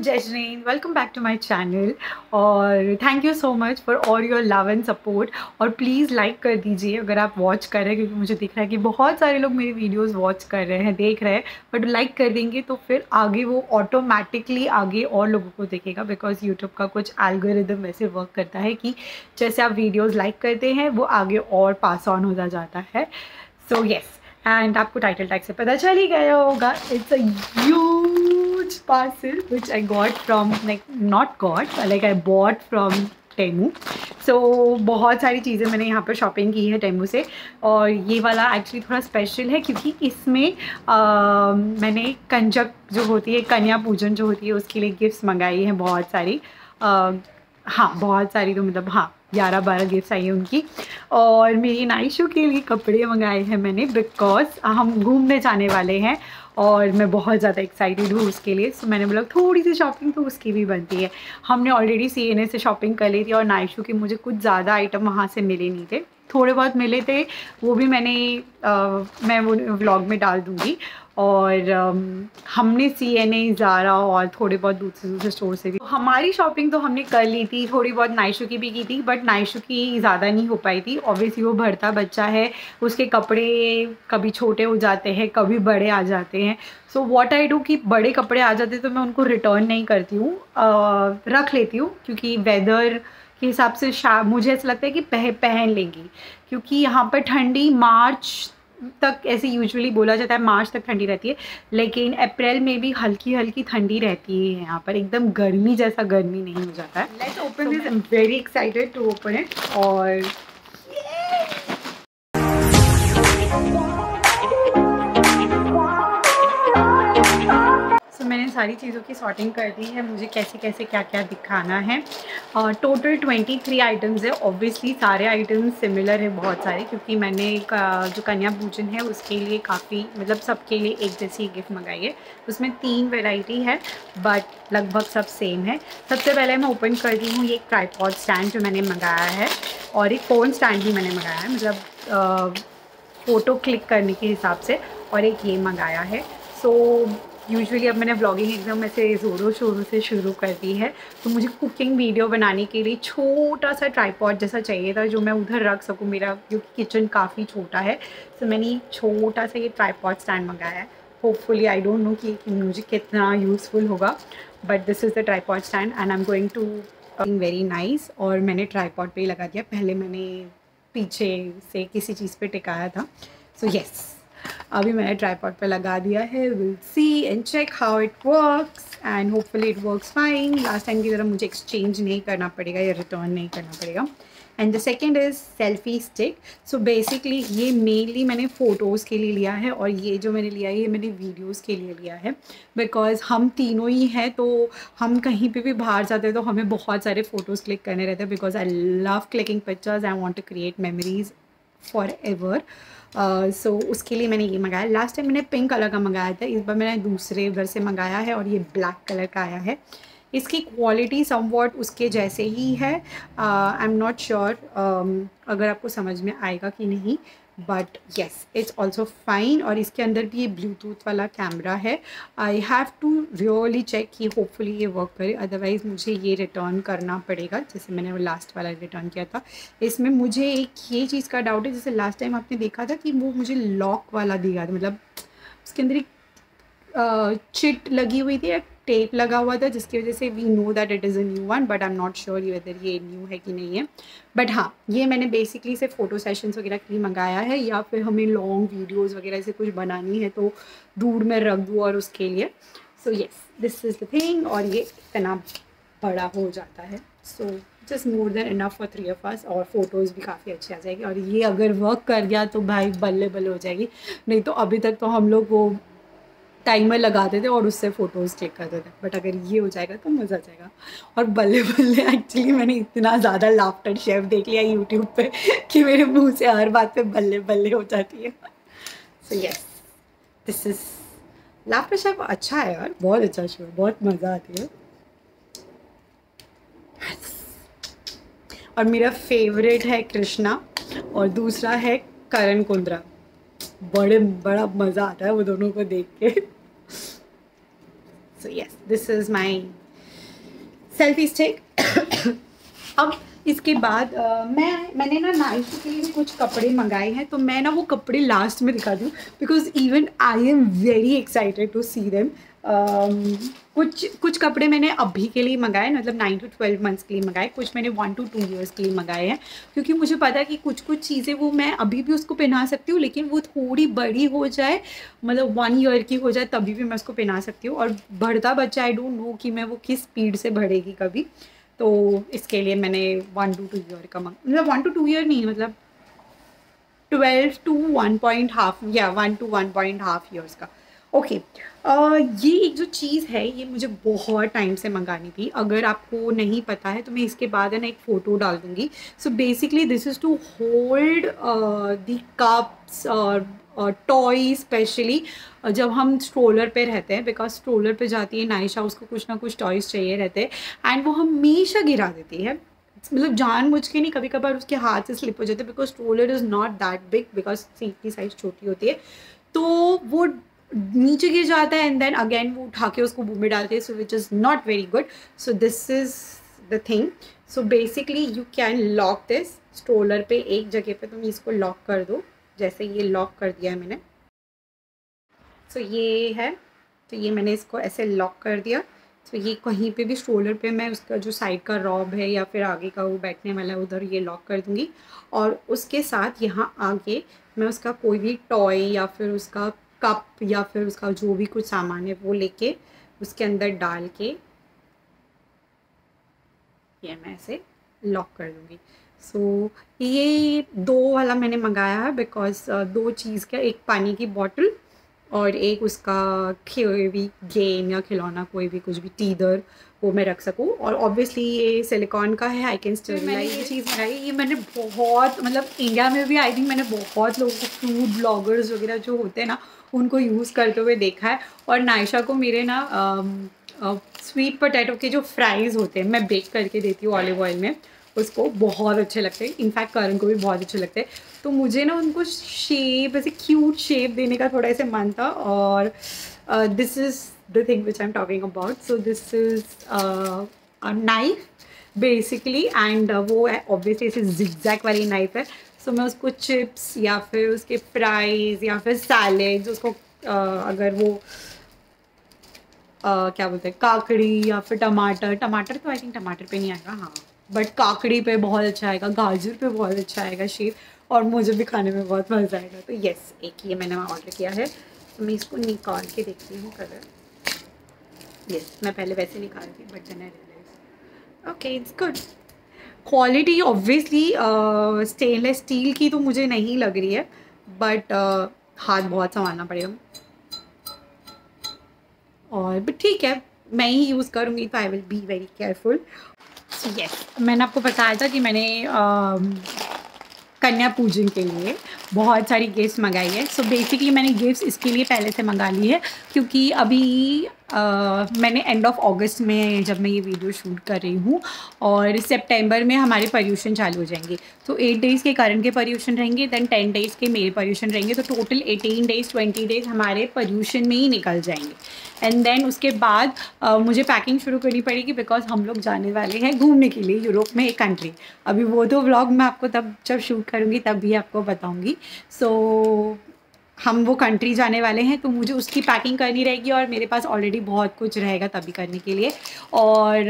Jasmine, welcome back to my channel और thank you so much for all your love and support. और please like कर दीजिए अगर आप वॉच कर रहे हैं, क्योंकि मुझे दिख रहा है कि बहुत सारे लोग मेरी वीडियोस वॉच कर रहे हैं, देख रहे हैं, बट लाइक कर देंगे तो फिर आगे वो ऑटोमेटिकली आगे और लोगों को दिखेगा। बिकॉज यूट्यूब का कुछ एल्गोरिदम ऐसे वर्क करता है कि जैसे आप वीडियोज़ लाइक करते हैं वो आगे और पास ऑन होता जाता है। सो येस, एंड आपको टाइटल टैग से पता चल ही गया होगा, it's a huge parcel which I got from, like not got, like I bought from Temu. So बहुत सारी चीज़ें मैंने यहाँ पर शॉपिंग की है टेमू से। और ये वाला एक्चुअली थोड़ा स्पेशल है क्योंकि इसमें मैंने कंजक जो होती है, कन्या पूजन जो होती है, उसके लिए गिफ्ट्स मंगाई हैं बहुत सारी। हाँ, बहुत सारी, तो मतलब हाँ 11-12 गिफ्ट्स आई हैं उनकी। और मेरी नाइशू के लिए कपड़े मंगाए हैं मैंने, बिकॉज हम घूमने जाने वाले हैं और मैं बहुत ज़्यादा एक्साइटेड हूँ उसके लिए। सो मैंने बोला थोड़ी सी शॉपिंग तो उसकी भी बनती है। हमने ऑलरेडी CNA से शॉपिंग कर ली थी और नाइशू के मुझे कुछ ज़्यादा आइटम वहाँ से मिले नहीं थे, थोड़े बहुत मिले थे, वो भी मैं वो व्लॉग में डाल दूँगी। और हमने CNA, ज़ारा और थोड़े बहुत दूसरे स्टोर से भी हमारी शॉपिंग तो हमने कर ली थी, थोड़ी बहुत नाइशू की भी की थी, बट नाइशू की ज़्यादा नहीं हो पाई थी। ऑब्वियसली वो भरता बच्चा है, उसके कपड़े कभी छोटे हो जाते हैं, कभी बड़े आ जाते हैं। सो व्हाट आई डू कि बड़े कपड़े आ जाते तो मैं उनको रिटर्न नहीं करती हूँ, रख लेती हूँ, क्योंकि वेदर के हिसाब से मुझे ऐसा लगता है कि पहन लेंगी, क्योंकि यहाँ पर ठंडी मार्च तक ऐसे यूजुअली बोला जाता है, मार्च तक ठंडी रहती है, लेकिन अप्रैल में भी हल्की हल्की ठंडी रहती है यहाँ पर, एकदम गर्मी जैसा गर्मी नहीं हो जाता है। Let's open this, I am very excited to open it. और मैंने सारी चीज़ों की सॉर्टिंग कर दी है, मुझे कैसे कैसे क्या क्या दिखाना है। टोटल 23 आइटम्स है। ऑब्वियसली सारे आइटम्स सिमिलर है बहुत सारे, क्योंकि मैंने जो कन्या पूजन है उसके लिए काफ़ी, मतलब सबके लिए एक जैसी गिफ्ट मंगाई है। उसमें 3 वैरायटी है बट लगभग सब सेम है। सबसे पहले मैं ओपन कर रही हूँ ये एक ट्राइपॉड स्टैंड जो मैंने मंगाया है, और एक फ़ोन स्टैंड भी मैंने मंगाया है, मतलब फ़ोटो क्लिक करने के हिसाब से, और एक ये मंगाया है। सो यूजुअली अब मैंने व्लॉगिंग एकदम ऐसे ज़ोरों शोरों से शुरू कर दी है, तो मुझे कुकिंग वीडियो बनाने के लिए छोटा सा ट्राइपॉड जैसा चाहिए था जो मैं उधर रख सकूँ मेरा, क्योंकि किचन काफ़ी छोटा है। तो मैंने छोटा सा ये ट्राइपॉड स्टैंड मंगाया है। होपफुली, आई डोंट नो कि मुझे कितना यूज़फुल होगा, but this is the tripod stand and I am going to very nice. और मैंने ट्राइपॉड पे ही लगा दिया, पहले मैंने पीछे से किसी चीज़ पे टिकाया था। सो येस, अभी मैंने ट्राइपॉड पे लगा दिया है। Will see and check how it works and hopefully it works fine. Last time की तरह मुझे एक्सचेंज नहीं करना पड़ेगा या रिटर्न नहीं करना पड़ेगा। And the second is selfie stick. So basically ये मेनली मैंने फ़ोटोज़ के लिए लिया है, और ये जो मैंने लिया है ये मैंने वीडियोज़ के लिए लिया है, बिकॉज हम तीनों ही हैं, तो हम कहीं पे भी बाहर जाते हैं तो हमें बहुत सारे फ़ोटोज़ क्लिक करने रहते हैं, because I love clicking pictures, I want to create memories forever. So उसके लिए मैंने ये मंगाया। लास्ट टाइम मैंने पिंक कलर का मंगाया था, इस बार मैंने दूसरे उधर से मंगाया है और ये ब्लैक कलर का आया है। इसकी क्वालिटी समवॉट उसके जैसे ही है। आई एम नॉट श्योर अगर आपको समझ में आएगा कि नहीं, but yes it's also fine. और इसके अंदर भी ये ब्लूटूथ वाला कैमरा है। I have to really check कि होपफुली ये वर्क करे, अदरवाइज़ मुझे ये रिटर्न करना पड़ेगा, जैसे मैंने वो लास्ट वाला रिटर्न किया था। इसमें मुझे एक ये चीज़ का डाउट है, जैसे लास्ट टाइम आपने देखा था कि वो मुझे लॉक वाला दिया था, मतलब उसके अंदर एक चिट लगी हुई थी, एक टेप लगा हुआ था, जिसकी वजह से we know that it is a new one, but I am not sure whether ये न्यू है कि नहीं है। बट हाँ, ये मैंने बेसिकली सिर्फ फ़ोटो सेशंस वगैरह के लिए मंगाया है, या फिर हमें लॉन्ग वीडियोज़ वगैरह से कुछ बनानी है तो दूर में रख दूँ और उसके लिए। So yes, this is the thing. और ये इतना बड़ा हो जाता है, so just more than enough for 3 of us, और फ़ोटोज़ भी काफ़ी अच्छी आ जाएगी। और ये अगर वर्क कर गया तो भाई बल्ले बल्ले हो जाएगी, नहीं तो अभी तक तो हम लोग वो टाइमर लगाते थे और उससे फ़ोटोज़ क्लिक करते थे, बट अगर ये हो जाएगा तो मज़ा आ जाएगा। और बल्ले बल्ले एक्चुअली मैंने इतना ज़्यादा लाफ्टर शेफ देख लिया यूट्यूब पे कि मेरे मुंह से हर बात पे बल्ले बल्ले हो जाती है। So yes, this is laughter chef. अच्छा है यार, बहुत अच्छा शो है, बहुत मज़ा आती है। और मेरा फेवरेट है कृष्णा और दूसरा है करण कुंद्रा। बड़ा मज़ा आता है वो दोनों को देख के। सो yes, this is my selfie stick. अब इसके बाद मैंने ना नाइशा के लिए भी कुछ कपड़े मंगाए हैं, तो मैं ना वो कपड़े लास्ट में दिखा दूँ because even I am very excited to see them. कुछ कपड़े मैंने अभी के लिए मंगाए, मतलब 9 to 12 मंथ्स के लिए मंगाए, कुछ मैंने 1 to 2 years के लिए मंगाए हैं, क्योंकि मुझे पता है कि कुछ चीज़ें वो मैं अभी भी उसको पहना सकती हूँ, लेकिन वो थोड़ी बड़ी हो जाए, मतलब 1 year की हो जाए तभी भी मैं उसको पहना सकती हूँ। और बढ़ता बच्चा आई डोंट नो कि मैं वो किस स्पीड से बढ़ेगी कभी, तो इसके लिए मैंने 1 to 2 year का मतलब 1 to 2 year नहीं, मतलब 12 to 1.5 या 1 to 1.5 years का। ओके ये एक जो चीज़ है ये मुझे बहुत टाइम से मंगानी थी। अगर आपको नहीं पता है तो मैं इसके बाद है ना एक फ़ोटो डाल दूँगी। So basically this is to hold the cups और टॉय, स्पेशली जब हम स्ट्रोलर पे रहते हैं, बिकॉज स्ट्रोलर पे जाती है नाइशा, उसको कुछ ना कुछ टॉयज़ चाहिए रहते हैं एंड वो हमेशा गिरा देती है, मतलब जानबूझ के नहीं, कभी कभार उसके हाथ से स्लिप हो जाते हैं because stroller is not that big, because seat की साइज़ छोटी होती है, तो वो नीचे गिर जाता है एंड देन अगेन वो उठा के उसको मुंह में डालते हैं, so which is not very good. So this is the thing. So basically you can lock this stroller पे, एक जगह पे तुम इसको लॉक कर दो, जैसे ये लॉक कर दिया है मैंने। सो ये है, तो ये मैंने इसको ऐसे लॉक कर दिया। तो ये कहीं पे भी स्ट्रोलर पे मैं उसका जो साइड का रॉब है या फिर आगे का वो बैठने वाला है उधर ये लॉक कर दूँगी, और उसके साथ यहाँ आगे मैं उसका कोई भी टॉय या फिर उसका कप या फिर उसका जो भी कुछ सामान है वो लेके उसके अंदर डाल के ये मैं ऐसे लॉक कर दूँगी। सो ये 2 वाला मैंने मंगाया है बिकॉज 2 चीज़ का, एक पानी की बॉटल और एक उसका कोई भी गेम या खिलौना, कोई भी कुछ भी टीदर वो मैं रख सकूँ। और ऑब्वियसली ये सिलिकॉन का है, आई कैन स्टिल। मैंने ये चीज़ मंगाई, ये मैंने बहुत, मतलब इंडिया में भी आई थिंक मैंने बहुत लोगों को, फूड ब्लॉगर्स वगैरह जो होते हैं ना, उनको यूज़ करते हुए देखा है। और नाइशा को मेरे ना स्वीट पोटैटो के जो फ्राइज़ होते हैं मैं बेक करके देती हूँ ऑलिव ऑयल में, उसको बहुत अच्छे लगते हैं, इनफैक्ट करण को भी बहुत अच्छे लगते हैं। तो मुझे ना उनको शेप, ऐसे क्यूट शेप देने का थोड़ा ऐसे मन था, और this is the thing which I am talking about. So this is a knife basically, and वो ऑब्वियसली ऐसे जिगजैग वाली नाइफ है। सो मैं उसको चिप्स या फिर उसके फ्राइज़ या फिर सैलेड्स, उसको अगर वो क्या बोलते हैं, काकड़ी या फिर टमाटर तो आई थिंक टमाटर पे नहीं आएगा, हाँ, बट काकड़ी पे बहुत अच्छा आएगा, गाजर पे बहुत अच्छा आएगा शेप, और मुझे भी खाने में बहुत मज़ा आएगा। तो येस, एक ये मैंने ऑर्डर किया है, तो मैं इसको निकाल के देखती हूँ कलर। येस, मैं पहले वैसे निकाल थी but then I realize okay it's good. Quality obviously stainless steel की तो मुझे नहीं लग रही है, बट हाथ बहुत संभालना पड़ेगा, और बट ठीक है, मैं ही यूज़ करूँगी तो I will be very careful. So yes, मैंने आपको बताया था कि मैंने कन्या पूजन के लिए बहुत सारी गिफ्ट्स मंगाई है। सो बेसिकली मैंने गिफ्ट्स इसके लिए पहले से मंगा ली है, क्योंकि अभी मैंने एंड ऑफ अगस्त में जब मैं ये वीडियो शूट कर रही हूँ, और सितंबर में हमारे पर्यूषण चालू हो जाएंगे। तो 8 डेज़ के करण के पर्यूषण रहेंगे, दैन 10 डेज़ के मेरे पर्यूषण रहेंगे, तो टोटल 18 डेज़ 20 डेज़ हमारे पर्यूषण में ही निकल जाएंगे। एंड देन उसके बाद मुझे पैकिंग शुरू करनी पड़ेगी, बिकॉज हम लोग जाने वाले हैं घूमने के लिए यूरोप में एक कंट्री। अभी वो तो व्लॉग मैं आपको तब जब शूट करूँगी तब भी आपको बताऊँगी। सो हम वो कंट्री जाने वाले हैं, तो मुझे उसकी पैकिंग करनी रहेगी, और मेरे पास ऑलरेडी बहुत कुछ रहेगा तभी करने के लिए। और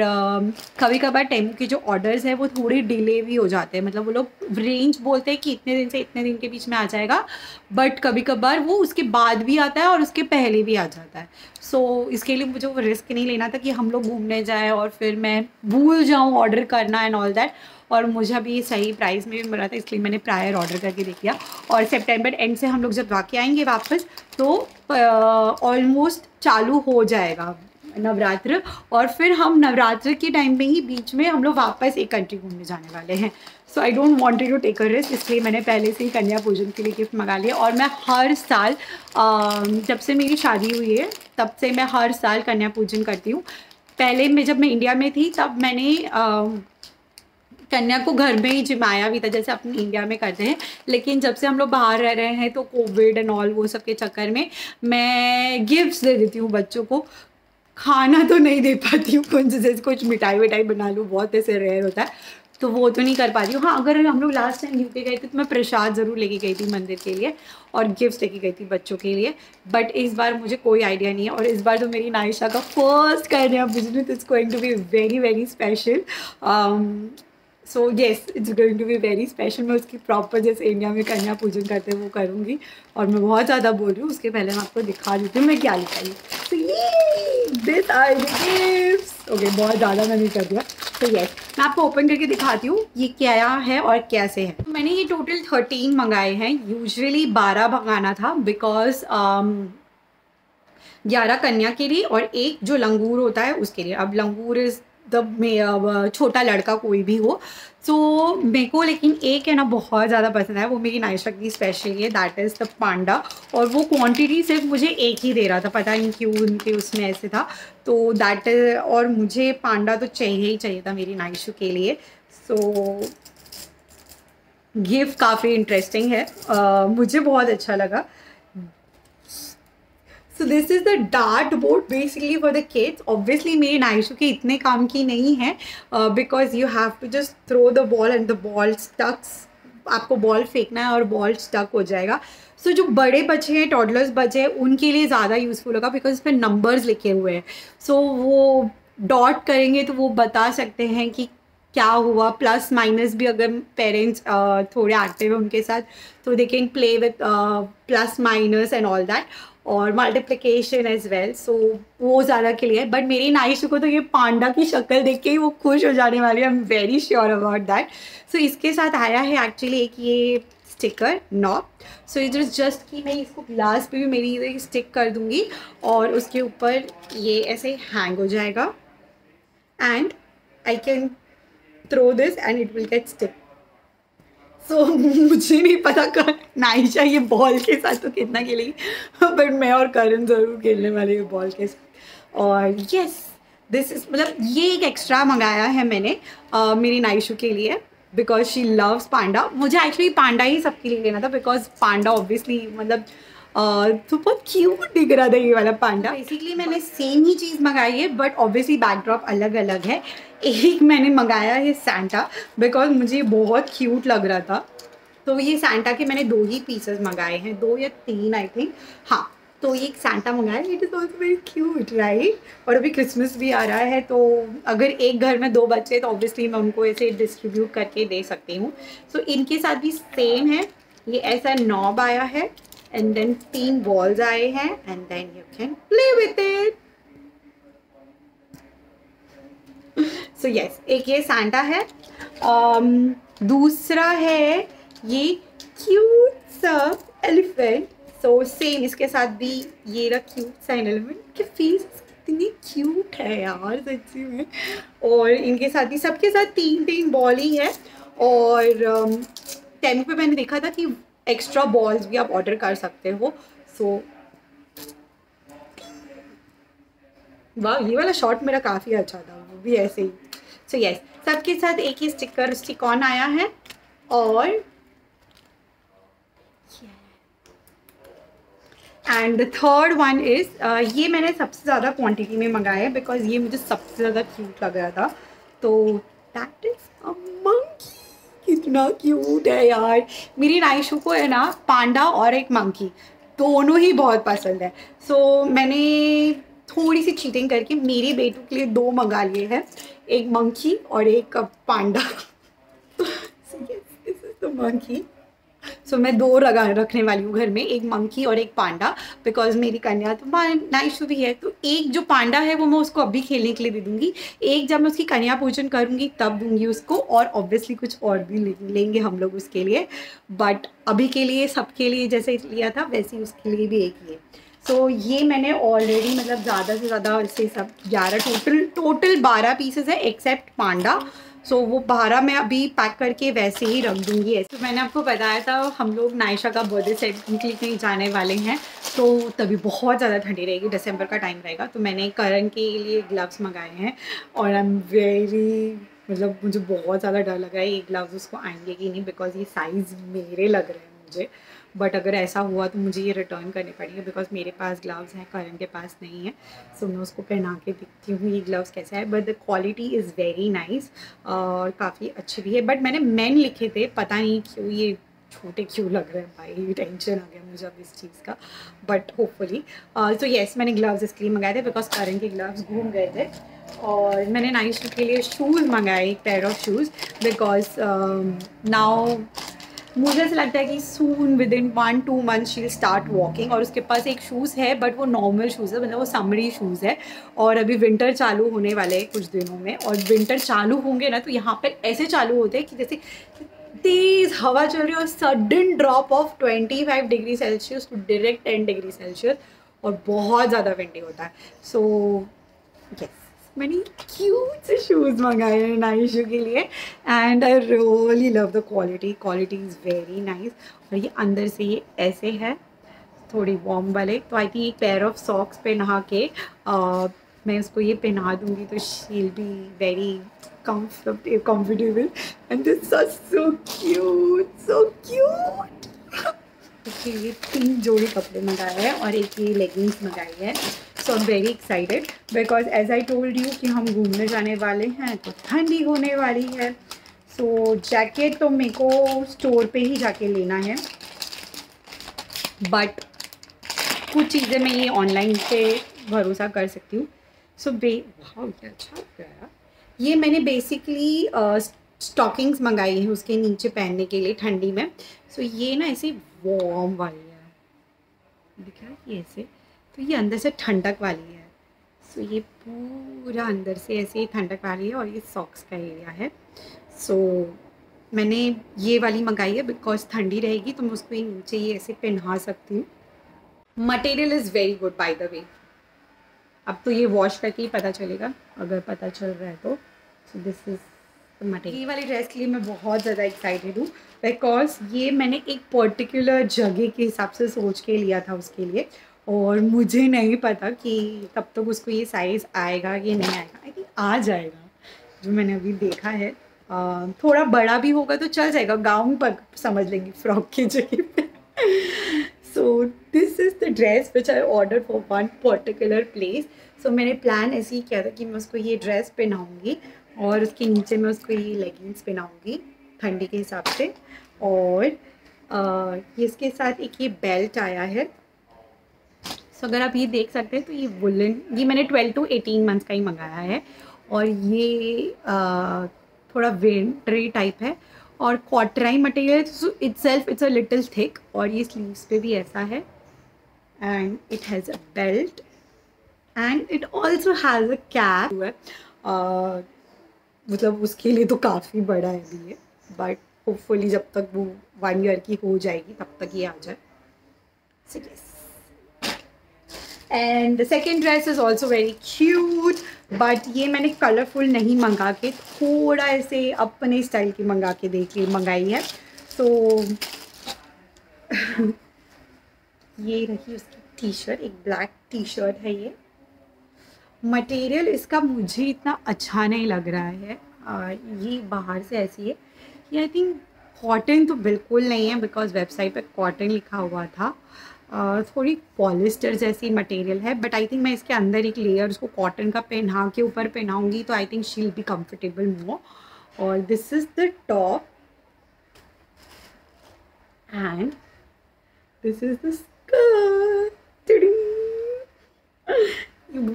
कभी कभार टेमू के जो ऑर्डर्स है वो थोड़े डिले भी हो जाते हैं, मतलब वो लोग रेंज बोलते हैं कि इतने दिन से इतने दिन के बीच में आ जाएगा, बट कभी कभार वो उसके बाद भी आता है और उसके पहले भी आ जाता है। सो इसके लिए मुझे वो रिस्क नहीं लेना था कि हम लोग घूमने जाएँ और फिर मैं भूल जाऊँ ऑर्डर करना एंड ऑल दैट, और मुझे अभी सही प्राइस में भी मिला था, इसलिए मैंने प्रायर ऑर्डर करके देख लिया। और सितंबर एंड से हम लोग जब वाकई आएंगे वापस, तो ऑलमोस्ट चालू हो जाएगा नवरात्र, और फिर हम नवरात्र के टाइम पे ही बीच में हम लोग वापस एक कंट्री घूमने जाने वाले हैं। So I don't want to take a risk, इसलिए मैंने पहले से ही कन्या पूजन के लिए गिफ्ट मंगा लिया। और मैं हर साल जब से मेरी शादी हुई है तब से मैं हर साल कन्या पूजन करती हूँ। पहले मैं जब मैं इंडिया में थी तब मैंने कन्या को घर में ही जिमाया भी था, जैसे अपने इंडिया में करते हैं, लेकिन जब से हम लोग बाहर रह रहे हैं तो कोविड एंड ऑल वो सब के चक्कर में मैं गिफ्ट्स दे देती हूँ बच्चों को। खाना तो नहीं दे पाती हूँ, कुछ जैसे कुछ मिठाई विठाई बना लूँ, बहुत ऐसे रेयर होता है, तो वो तो नहीं कर पाती हूँ। हाँ, अगर हम लोग लास्ट टाइम यूके गए थे तो मैं प्रसाद ज़रूर लेके गई थी मंदिर के लिए और गिफ्ट्स लेके गई थी बच्चों के लिए, बट इस बार मुझे कोई आइडिया नहीं है। और इस बार तो मेरी नायशा का फर्स्ट कन्या पूजन, it's going to be very very special. So yes, it's going to be very special. मैं उसकी प्रॉपर जैसे इंडिया में कन्या पूजन करते हैं वो करूँगी। और मैं बहुत ज़्यादा बोल रही हूँ, उसके पहले मैं आपको दिखा देती हूँ मैं क्या लिखाई हूँ। So ये this are the gifts. Okay, बहुत ज़्यादा मैंने कर दिया। तो येस, मैं आपको ओपन करके दिखाती हूँ ये क्या है और कैसे है। तो मैंने ये टोटल 13 मंगाए हैं। यूजुअली 12 मंगाना था बिकॉज 11 कन्या के लिए और एक जो लंगूर होता है उसके लिए। अब लंगूर इज़ द छोटा लड़का कोई भी हो, सो मेरे को लेकिन एक है ना बहुत ज़्यादा पसंद है, वो मेरी नायशा की स्पेशल है, दैट इज़ द पांडा। और वो क्वांटिटी सिर्फ मुझे एक ही दे रहा था, पता नहीं क्यों उनके उसमें ऐसे था। तो दैट इज़, और मुझे पांडा तो चाहिए ही चाहिए था मेरी नायशू के लिए। सो गिफ्ट काफ़ी इंटरेस्टिंग है, मुझे बहुत अच्छा लगा। So this is the dart board basically for the kids. Obviously मेरे नायशू के इतने काम की नहीं है, because you have to just throw the ball and the ball stucks. आपको बॉल फेंकना है और बॉल स्टक हो जाएगा। सो जो बड़े बच्चे हैं, टॉडलर्स बच्चे हैं, उनके लिए ज़्यादा यूज़फुल होगा बिकॉज इस पर नंबर्स लिखे हुए हैं। सो वो डॉट करेंगे तो वो बता सकते हैं कि क्या हुआ। प्लस माइनस भी अगर पेरेंट्स थोड़े एक्टिव हैं उनके साथ तो they can play with plus minus and all that, और मल्टीप्लिकेशन एज वेल। सो वो ज़्यादा के लिए। बट मेरी नाइशू को तो ये पांडा की शक्ल देख के ही वो खुश हो जाने वाली है, I am very sure about that. So इसके साथ आया है एक्चुअली एक ये sticker knob. So it is just कि मैं इसको ग्लास पे भी मेरी स्टिक कर दूँगी और उसके ऊपर ये ऐसे हैंग हो जाएगा and I can throw this and it will get stick. So मुझे नहीं पता कर नायशा ये बॉल के साथ तो कितना खेलेगी, बट मैं और करण ज़रूर खेलने वाले हैं बॉल के साथ। और यस, दिस इज़ मतलब ये एक एक्स्ट्रा मंगाया है मैंने मेरी नायशू के लिए बिकॉज शी लव्स पांडा। मुझे एक्चुअली पांडा ही सबके लिए लेना था बिकॉज पांडा ऑब्वियसली मतलब तो बहुत क्यूट दिख रहा था ये वाला पांडा। बेसिकली मैंने सेम ही चीज़ मंगाई है बट ऑब्वियसली बैकड्रॉप अलग अलग है। एक मैंने मंगाया है सैंटा बिकॉज मुझे बहुत क्यूट लग रहा था, तो ये सैंटा के मैंने 2 ही पीसेस मंगाए हैं, 2 या 3 आई थिंक। हाँ, तो ये एक सैंटा मंगाया, it is also very cute right. और अभी क्रिसमस भी आ रहा है तो अगर एक घर में 2 बच्चे तो ऑब्वियसली मैं उनको ऐसे डिस्ट्रीब्यूट करके दे सकती हूँ। सो इनके साथ भी सेम है, ये ऐसा नॉब आया है एंड देन 3 बॉल्स आए हैं and then you can play with it. So yes, एक ये सैंटा है, दूसरा है ये क्यूट सा एलिफेंट। सो सेम इसके साथ भी ये रहा क्यूट सा एलिफेंट के फेस कितनी क्यूट है यार सच्ची में। और इनके साथ भी सबके साथ 3 बॉल ही है। और टेमू पे मैंने देखा था कि एक्स्ट्रा बॉल्स भी आप ऑर्डर कर सकते हो। सो वाह, ये वाला शॉट मेरा काफ़ी अच्छा था, वो भी ऐसे ही। सो यस, सबके साथ एक ही स्टिक ऑन आया है। और and the third one is ये मैंने सबसे ज़्यादा क्वांटिटी में मंगाया है बिकॉज ये मुझे सबसे ज़्यादा क्यूट लग रहा था। तो दैट इज़ अ मंकी। कितना क्यूट है यार। मेरी नायशू को है ना पांडा और एक मंकी दोनों ही बहुत पसंद है। सो मैंने थोड़ी सी चीटिंग करके मेरी बेटू के लिए 2 मंगा लिए हैं, एक मंकी और एक panda. This is the monkey. So मैं 2 रखने वाली हूँ घर में, एक मंकी और एक पांडा बिकॉज मेरी कन्या तो नाइशू भी है। तो एक जो पांडा है वो मैं उसको अभी खेलने के लिए दे दूँगी, एक जब मैं उसकी कन्या पूजन करूँगी तब दूँगी उसको, और ऑब्वियसली कुछ और भी लेंगे हम लोग उसके लिए। बट अभी के लिए सबके लिए जैसे लिया था वैसे ही उसके लिए भी एक ही है। सो ये मैंने ऑलरेडी मतलब ज़्यादा से ज़्यादा इससे सब 11 टोटल 12 पीसेस है एक्सेप्ट पांडा। सो वो 12 मैं अभी पैक करके वैसे ही रख दूँगी ऐसे। तो मैंने आपको बताया था हम लोग नायशा का बर्थडे सेलिब्रेट के लिए जाने वाले हैं, तो तभी बहुत ज़्यादा ठंडी रहेगी, दिसंबर का टाइम रहेगा। तो मैंने करण के लिए ग्लव्स मंगाए हैं और आई एम वेरी मतलब मुझे बहुत ज़्यादा डर लग रहा है ये ग्लव्स उसको आएंगे कि नहीं बिकॉज ये साइज़ मेरे लग रहे हैं मुझे। बट अगर ऐसा हुआ तो मुझे ये रिटर्न करने पड़ेंगे बिकॉज मेरे पास ग्लव्स हैं, करण के पास नहीं है। सो मैं उसको पहना के देखती हूँ ये ग्लव्स कैसा है, but the quality is very nice और काफ़ी अच्छी भी है। बट मैंने मेन लिखे थे, पता नहीं क्यों ये छोटे क्यों लग रहे हैं भाई, टेंशन आ गया मुझे अब इस चीज़ का। बट होपफुली तो येस, मैंने ग्लव्स इसलिए मंगाए थे बिकॉज करण के ग्लव्स घूम गए थे। और मैंने नाइशू के लिए शूज़ मंगाए, एक pair of shoes, because now मुझे ऐसा लगता है कि soon with in 1-2 month she will start walking. और उसके पास एक शूज़ है बट वो नॉर्मल शूज़ है, मतलब वो समरी शूज़ है। और अभी विंटर चालू होने वाले हैं कुछ दिनों में, और विंटर चालू होंगे ना तो यहाँ पर ऐसे चालू होते हैं कि जैसे तेज़ हवा चल रही है और sudden drop of 25 degree Celsius to direct 10 degree Celsius, और बहुत ज़्यादा विंडी होता है। सो यस, मैंने क्यूट से शूज़ मंगाए हैं नाइशू के लिए and I really love the quality. Quality is very nice. और ये अंदर से ये ऐसे है, थोड़ी वार्म वाले। तो आई थिंक एक पेयर ऑफ सॉक्स पहना के मैं उसको ये पहना दूँगी तो she will be very comfortable and this is so cute. इसके लिए 3 जोड़ी कपड़े मंगाए हैं और एक ये लेगिंग्स मंगाई है। So I am very excited because as I told you कि हम घूमने जाने वाले हैं तो ठंडी होने वाली है। सो जैकेट तो मेरे को स्टोर पे ही जाके लेना है, बट कुछ चीज़ें मैं ये ऑनलाइन पे भरोसा कर सकती हूँ। सो वाह क्या अच्छा लग रहा है। ये मैंने बेसिकली स्टॉकिंग्स मंगाई हैं उसके नीचे पहनने के लिए ठंडी में। सो ये ना ऐसे वार्म वाली है, दिख रहा है ये ऐसे, तो ये अंदर से ठंडक वाली है। सो ये पूरा अंदर से ऐसे ठंडक वाली है और ये सॉक्स का एरिया है। सो मैंने ये वाली मंगाई है बिकॉज ठंडी रहेगी तो मैं उसको ये नीचे ये ऐसे पहना सकती हूँ। Material is very good by the way. अब तो ये वॉश करके ही पता चलेगा, अगर पता चल रहा है तो। सो दिस इज़ द मटेरियल। ये वाली ड्रेस के लिए मैं बहुत ज़्यादा एक्साइटेड हूँ बिकॉज ये मैंने एक पर्टिकुलर जगह के हिसाब से सोच के लिया था उसके लिए, और मुझे नहीं पता कि तब तक उसको ये साइज़ आएगा कि नहीं आएगा। आई थिंक आ जाएगा, जो मैंने अभी देखा है। थोड़ा बड़ा भी होगा तो चल जाएगा, गाउन पर समझ लेंगे फ्रॉक की जगह पे। So this is the dress which I order for one particular place. So मैंने प्लान ऐसे ही किया था कि मैं उसको ये ड्रेस पहनाऊँगी और उसके नीचे मैं उसको ये लेगिंग्स पहनाऊँगी ठंडी के हिसाब से। और ये इसके साथ एक ये बेल्ट आया है। सो अगर आप ये देख सकते हैं तो ये वुलन, ये मैंने 12 to 18 मंथ्स का ही मंगाया है। और ये थोड़ा विंटरी टाइप है और कॉटराई material itself it's a little thick. और ये स्लीव्स पे भी ऐसा है and it has a belt and it also has a cap. मतलब उसके लिए तो काफ़ी बड़ा है भी ये, बट होपफुली जब तक वो 1 ईयर की हो जाएगी तब तक ये आ जाए। So yes, and the second dress is also very cute, but ये मैंने कलरफुल नहीं मंगा के थोड़ा ऐसे अपने स्टाइल की मंगाई है। तो ये रही उसकी टी शर्ट, एक ब्लैक टी शर्ट है ये। मटेरियल इसका मुझे इतना अच्छा नहीं लग रहा है। ये बाहर से ऐसी है, ये आई थिंक कॉटन तो बिल्कुल नहीं है बिकॉज वेबसाइट पे कॉटन लिखा हुआ था। थोड़ी पॉलिस्टर जैसी मटेरियल है, बट आई थिंक मैं इसके अंदर एक लेयर उसको कॉटन का पहना के ऊपर पहनाऊँगी तो I think she will be comfortable more. और this is the top and this is the skirt.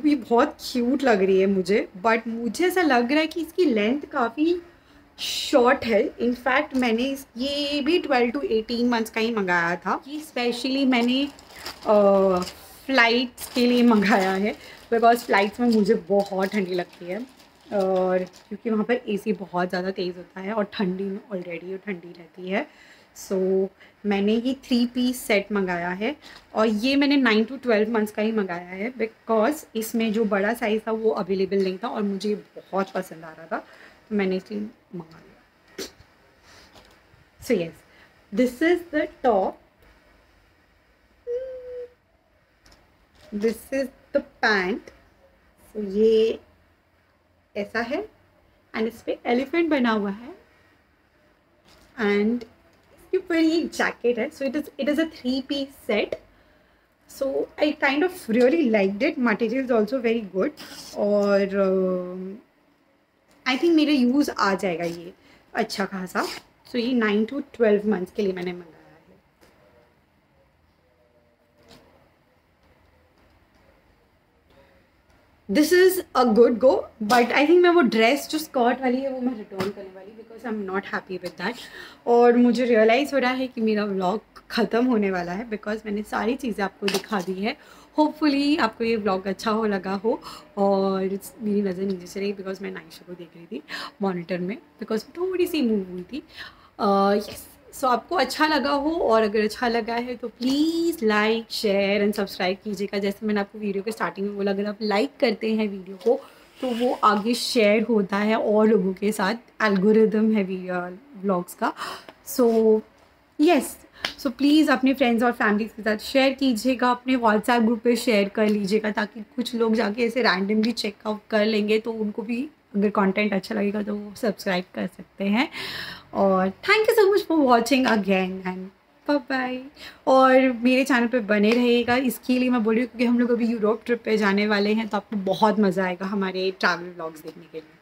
ये बहुत क्यूट लग रही है मुझे, बट मुझे ऐसा लग रहा है कि इसकी लेंथ काफ़ी शॉर्ट है। इनफैक्ट मैंने ये भी 12 to 18 मंथ्स का ही मंगाया था। ये स्पेशली मैंने फ़्लाइट्स के लिए मंगाया है बिकॉज फ़्लाइट्स में मुझे बहुत ठंडी लगती है, और क्योंकि वहाँ पर एसी बहुत ज़्यादा तेज़ होता है और ठंडी में ऑलरेडी ठंडी रहती है। सो मैंने ये 3 पीस सेट मंगाया है और ये मैंने 9 to 12 मंथ्स का ही मंगाया है बिकॉज इसमें जो बड़ा साइज़ था वो अवेलेबल नहीं था और मुझे बहुत पसंद आ रहा था तो मैंने इसलिए मंगा लिया। So yes, this is the top, this is the pant. So ये ऐसा है एंड इस पर एलिफेंट बना हुआ है एंड आपके ऊपर ये जैकेट है, सो it is a 3 piece set. So I kind of really liked it. Material is also very good और आई थिंक मेरे यूज़ आ जाएगा ये अच्छा खासा. सो ये 9 to 12 months के लिए मैंने मंगाया है. This is a good go, but I think मैं वो ड्रेस जो स्कर्ट वाली है वो मैं रिटर्न करने वाली, because I am not happy with that. और मुझे रियलाइज़ हो रहा है कि मेरा व्लॉग ख़त्म होने वाला है, बिकॉज मैंने सारी चीज़ें आपको दिखा दी है. होपफुली आपको ये व्लॉग अच्छा हो लगा हो. और मेरी नज़र नीचे से रही बिकॉज मैं नाइशा को देख रही थी मॉनिटर में, बिकॉज थोड़ी सी मूव हुई थी. यस, सो आपको अच्छा लगा हो, और अगर अच्छा लगा है तो please like share and subscribe कीजिएगा. जैसे मैंने आपको वीडियो के स्टार्टिंग में बोला, अगर आप लाइक करते हैं वीडियो को तो वो आगे शेयर होता है और लोगों के साथ. एल्गोरिदम है वीडियो व्लॉग्स का. सो यस, सो प्लीज़ अपने फ्रेंड्स और फैमिली के साथ शेयर कीजिएगा. अपने व्हाट्सएप ग्रुप पे शेयर कर लीजिएगा, ताकि कुछ लोग जाके ऐसे रैंडमली चेकआउट कर लेंगे, तो उनको भी अगर कंटेंट अच्छा लगेगा तो वो सब्सक्राइब कर सकते हैं. और thank you so much for watching again and bye bye. और मेरे चैनल पे बने रहिएगा. इसके लिए मैं बोल रही हूँ क्योंकि हम लोग अभी यूरोप ट्रिप पे जाने वाले हैं, तो आपको बहुत मज़ा आएगा हमारे ट्रैवल व्लॉग्स देखने के लिए.